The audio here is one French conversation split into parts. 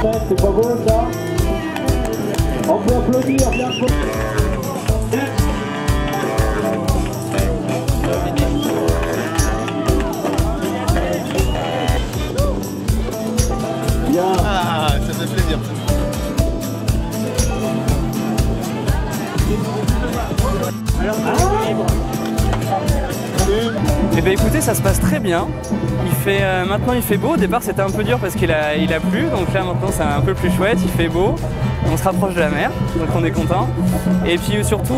fête, c'est pas beau ça? On peut applaudir, bien sûr. Bien. Ah, ça fait plaisir. Eh bien écoutez, ça se passe très bien. Maintenant il fait beau. Au départ c'était un peu dur parce qu'il a plu, donc là maintenant c'est un peu plus chouette, il fait beau. On se rapproche de la mer, donc on est content. Et puis surtout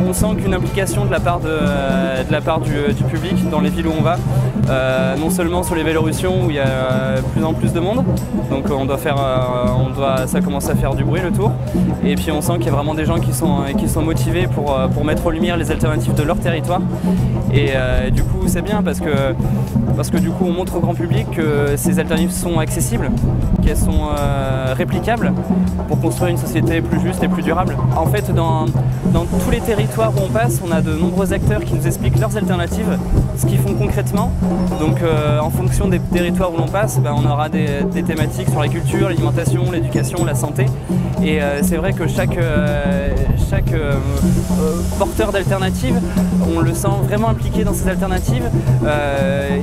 on sent qu'une implication de la part du public dans les villes où on va. Non seulement sur les Vélorussions où il y a de plus en plus de monde, donc ça commence à faire du bruit le tour. Et puis on sent qu'il y a vraiment des gens qui sont motivés pour mettre en lumière les alternatives de leur territoire. Et du coup c'est bien parce que du coup on montre au grand public que ces alternatives sont accessibles, qu'elles sont réplicables pour construire une société plus juste et plus durable. En fait dans tous les territoires où on passe, on a de nombreux acteurs qui nous expliquent leurs alternatives, ce qu'ils font concrètement. Donc en fonction des territoires où l'on passe, on aura des thématiques sur la culture, l'alimentation, l'éducation, la santé. Et c'est vrai que chaque porteur d'alternatives, on le sent vraiment impliqué dans ces alternatives.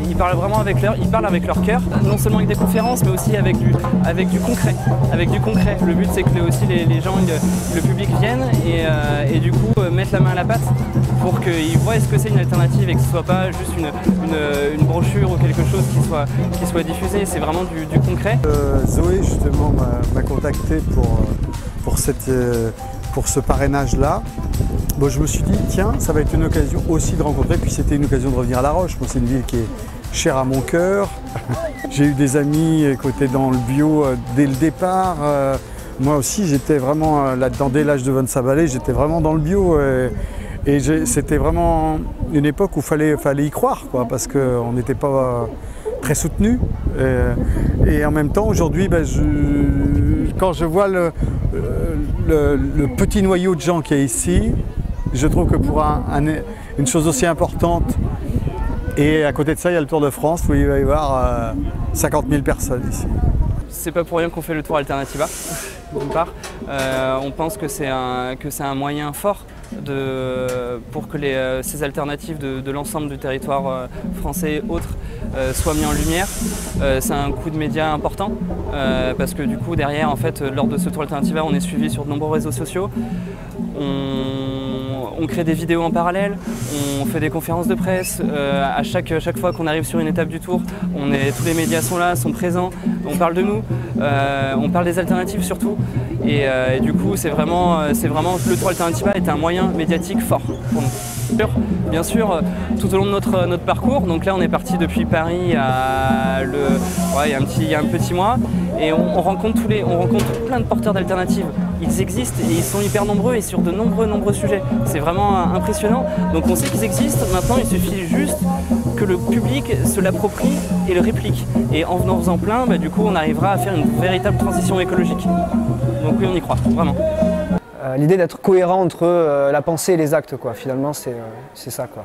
Ils parlent vraiment avec leur cœur, non seulement avec des conférences, mais aussi avec du concret. Le but c'est que aussi les gens, le public viennent et du coup mettent la main à la pâte pour qu'ils voient ce que c'est une alternative et que ce ne soit pas juste une brochure ou quelque chose qui soit diffusé. C'est vraiment du concret. Zoé justement m'a contacté pour ce parrainage-là. Bon, je me suis dit, tiens, ça va être une occasion aussi de rencontrer, puis c'était une occasion de revenir à La Roche. Moi, c'est une ville qui est chère à mon cœur. J'ai eu des amis qui étaient dans le bio dès le départ. Moi aussi, j'étais vraiment là-dedans dès l'âge de 25 balais, j'étais vraiment dans le bio. Et c'était vraiment une époque où il fallait y croire, quoi, parce qu'on n'était pas très soutenus. Et en même temps, aujourd'hui, quand je vois le petit noyau de gens qui est ici, je trouve que pour une chose aussi importante, et à côté de ça, il y a le Tour de France où il va y avoir 50 000 personnes ici. C'est pas pour rien qu'on fait le Tour Alternativa, d'une part. On pense que c'est un moyen fort pour que ces alternatives de l'ensemble du territoire français et autres soient mis en lumière. C'est un coup de média important parce que du coup derrière, en fait, lors de ce Tour Alternativa, on est suivi sur de nombreux réseaux sociaux. On crée des vidéos en parallèle, on fait des conférences de presse. À chaque fois qu'on arrive sur une étape du tour, tous les médias sont là, sont présents, on parle de nous, on parle des alternatives surtout. Et du coup, c'est vraiment le Tour Alternativa est un moyen médiatique fort pour nous. Bien sûr, tout au long de notre parcours, donc là on est parti depuis Paris il y a un petit mois, et on rencontre plein de porteurs d'alternatives. Ils existent et ils sont hyper nombreux et sur de nombreux sujets. C'est vraiment impressionnant. Donc on sait qu'ils existent, maintenant il suffit juste que le public se l'approprie et le réplique. Et en faisant plein, du coup on arrivera à faire une véritable transition écologique. Donc oui, on y croit, vraiment. L'idée d'être cohérent entre la pensée et les actes, quoi. Finalement, c'est ça, quoi.